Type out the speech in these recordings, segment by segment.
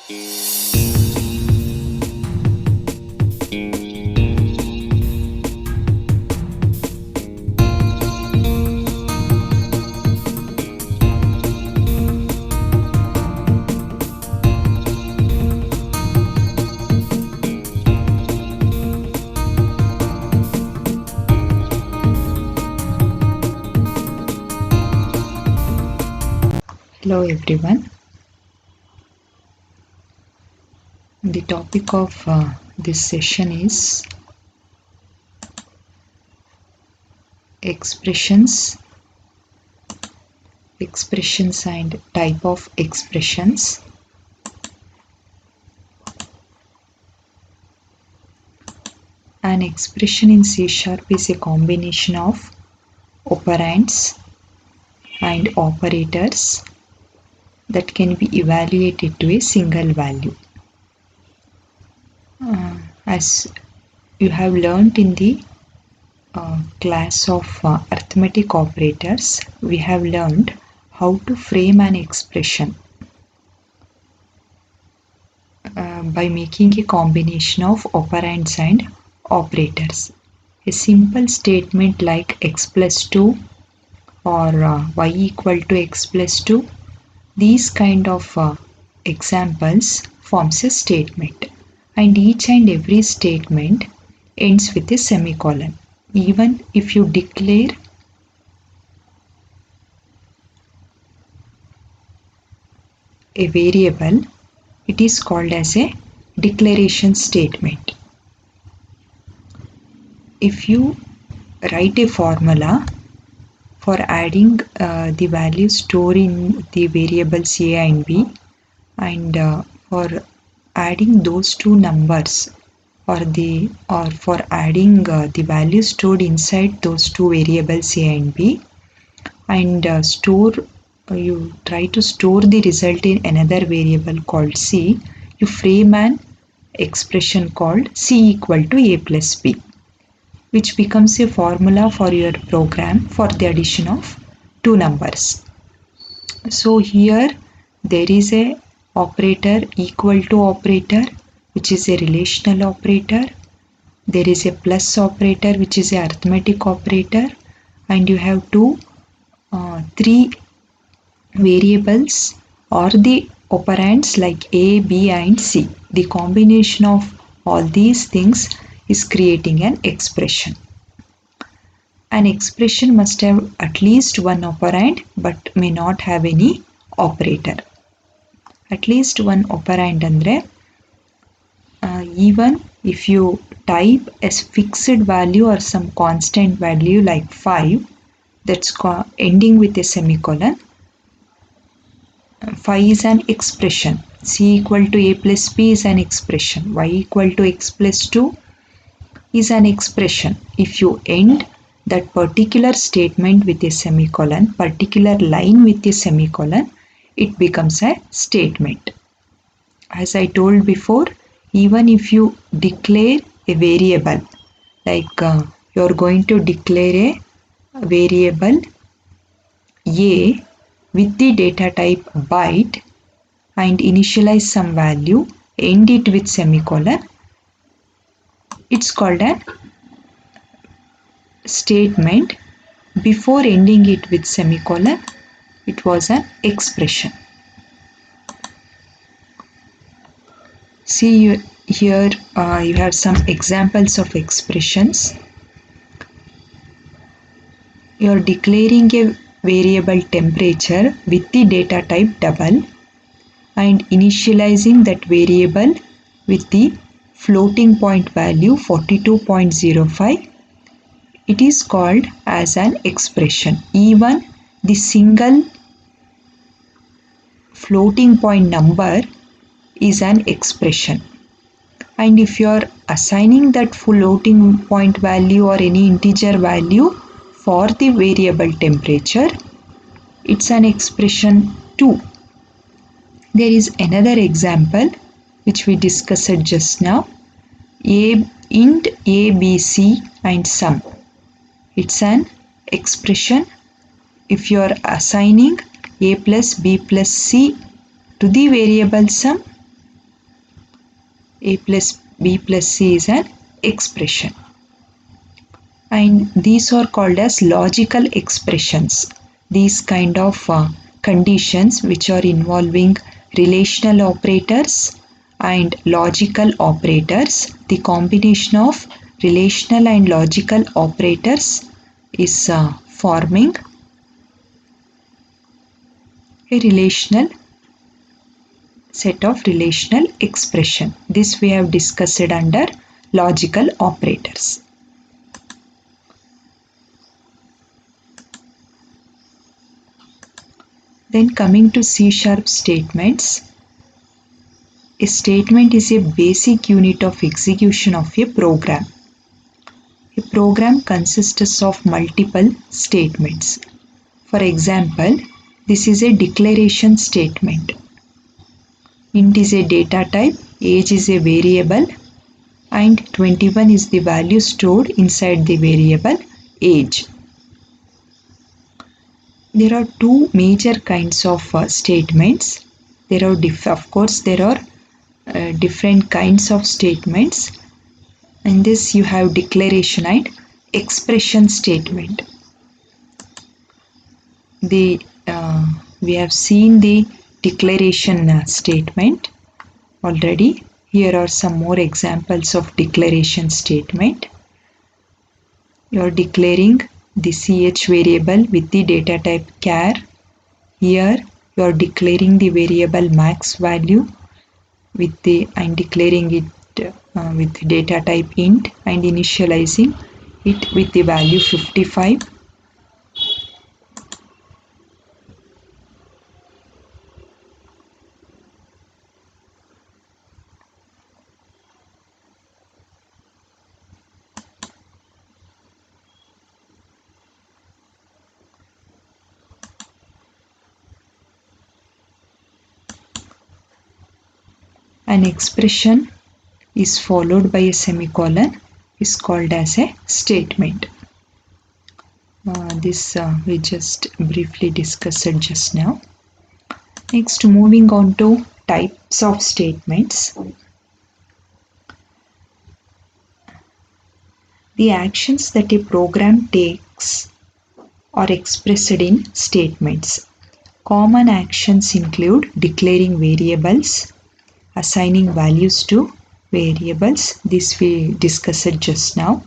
Hello everyone. The topic of this session is expressions and type of expressions. An expression in C# is a combination of operands and operators that can be evaluated to a single value. As you have learnt in the class of arithmetic operators, we have learned how to frame an expression by making a combination of operands and operators. A simple statement like x plus 2 or y equal to x plus 2, these kind of examples forms a statement, and each and every statement ends with a semicolon. Even if you declare a variable, it is called as a declaration statement. If you write a formula for adding the values stored in the variables a and b, and for adding those two numbers or for adding the values stored inside those two variables a and b, and you try to store the result in another variable called c, you frame an expression called c equal to a plus b, which becomes a formula for your program for the addition of two numbers. So here there is a operator equal to operator, which is a relational operator. There is a plus operator, which is a arithmetic operator, and you have three variables or the operands like a, b and c. The combination of all these things is creating an expression. An expression must have at least one operand but may not have any operator. At least one operand andre even if you type a fixed value or some constant value like 5 that's ending with a semicolon, 5 is an expression. C equal to a plus b is an expression. Y equal to x plus 2 is an expression. If you end that particular statement with a semicolon, particular line with a semicolon, it becomes a statement. As I told before, even if you declare a variable, like you are going to declare a variable a with the data type byte and initialize some value, end it with semicolon, it's called an statement. Before ending it with semicolon, it was an expression. See here you have some examples of expressions. You are declaring a variable temperature with the data type double and initializing that variable with the floating point value 42.05. It is called as an expression. Even the single floating point number is an expression. And if you are assigning that floating point value or any integer value for the variable temperature, it's an expression too. There is another example which we discussed just now. Int a, b, c and sum. It's an expression. If you are assigning a plus b plus c to the variable sum, A plus B plus C is an expression. And these are called as logical expressions. These kind of conditions which are involving relational operators and logical operators, the combination of relational and logical operators is forming a relational set of relational expression. This we have discussed under logical operators. Then coming to C# statements, a statement is a basic unit of execution of a program. A program consists of multiple statements. For example, this is a declaration statement. Int is a data type, age is a variable, and 21 is the value stored inside the variable age. There are two major kinds of statements. There are different kinds of statements. In this you have declaration and expression statement. We have seen the declaration statement already. Here are some more examples of declaration statement. You are declaring the ch variable with the data type char. Here you are declaring the variable max value and declaring it with data type int and initializing it with the value 55. An expression is followed by a semicolon is called as a statement. This we just briefly discussed just now. Next, moving on to types of statements. The actions that a program takes are expressed in statements. Common actions include declaring variables, assigning values to variables, this we discussed just now,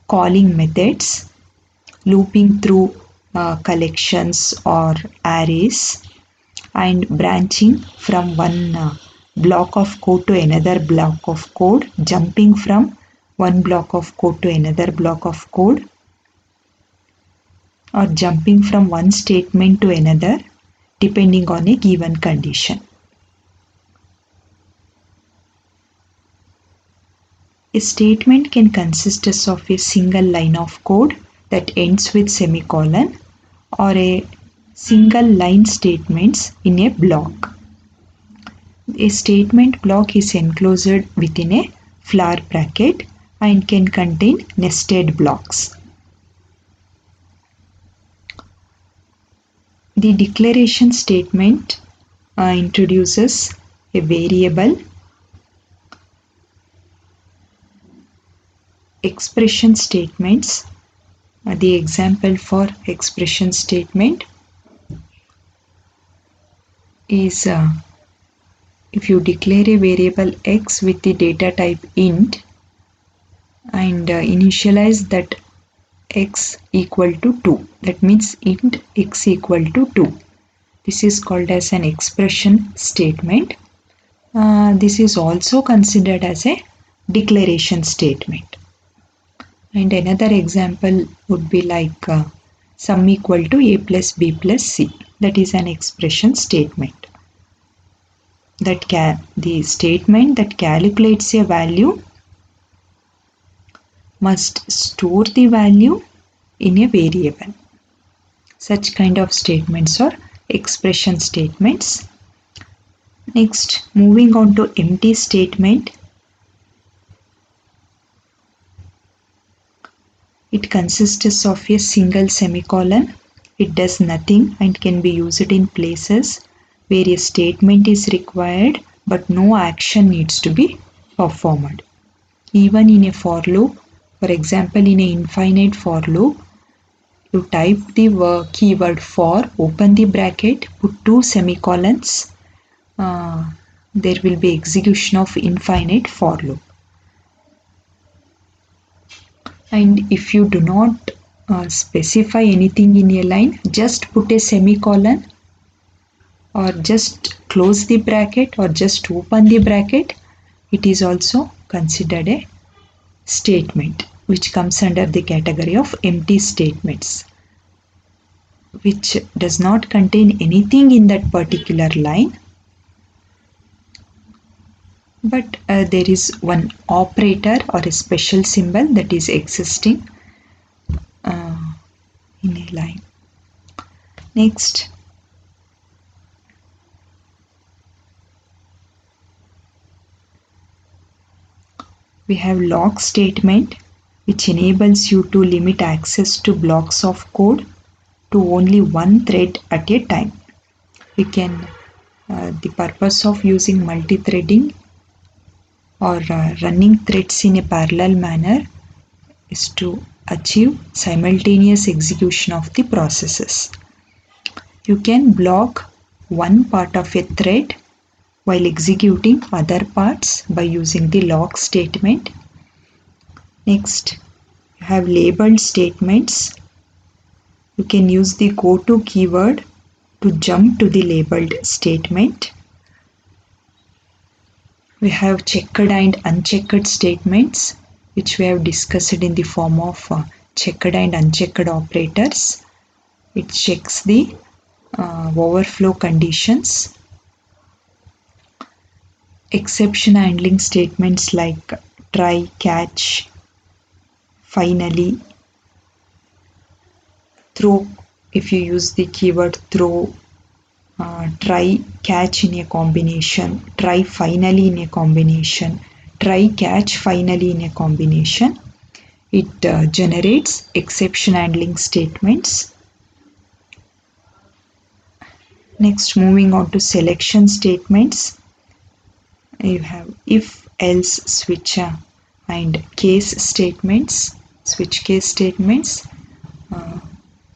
calling methods, looping through collections or arrays, and branching from one block of code to another block of code, jumping from one block of code to another block of code, or jumping from one statement to another depending on a given condition. A statement can consist of a single line of code that ends with semicolon or a single line statements in a block. A statement block is enclosed within a flower bracket and can contain nested blocks. The declaration statement introduces a variable. Expression statements. The example for expression statement is if you declare a variable x with the data type int and initialize that x equal to 2. That means int x equal to 2. This is called as an expression statement. This is also considered as a declaration statement. And another example would be like sum equal to a plus b plus c. That is an expression statement. The statement that calculates a value must store the value in a variable. Such kind of statements are expression statements. Next, moving on to empty statement. It consists of a single semicolon. It does nothing and can be used in places where a statement is required but no action needs to be performed. Even in a for loop, for example, in an infinite for loop, you type the keyword for, open the bracket, put two semicolons, there will be execution of infinite for loop. And if you do not specify anything in a line, just put a semicolon or just close the bracket or just open the bracket, it is also considered a statement which comes under the category of empty statements, which does not contain anything in that particular line, but there is one operator or a special symbol that is existing in a line. Next, we have lock statement, which enables you to limit access to blocks of code to only one thread at a time. We can, the purpose of using multi-threading or running threads in a parallel manner is to achieve simultaneous execution of the processes. You can block one part of a thread while executing other parts by using the lock statement. Next, you have labeled statements. You can use the goto keyword to jump to the labeled statement. We have checked and unchecked statements, which we have discussed in the form of checked and unchecked operators. It checks the overflow conditions. Exception handling statements like try, catch, finally, throw. If you use the keyword throw, try, catch in a combination, try, finally in a combination, try, catch, finally in a combination, it generates exception handling statements. Next, moving on to selection statements, you have if, else, switch and case statements, switch case statements,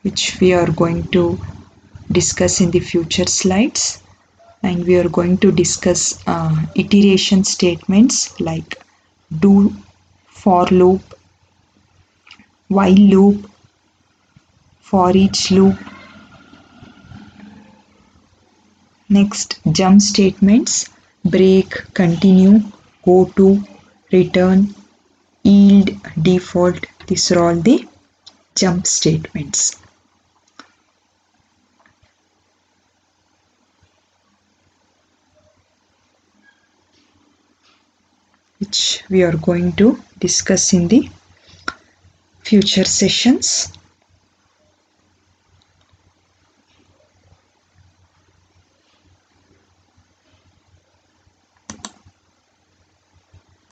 which we are going to discuss in the future slides. And we are going to discuss iteration statements like do, for loop, while loop, for each loop. Next, jump statements, break, continue, go to, return, yield, default. These are all the jump statements. Which we are going to discuss in the future sessions.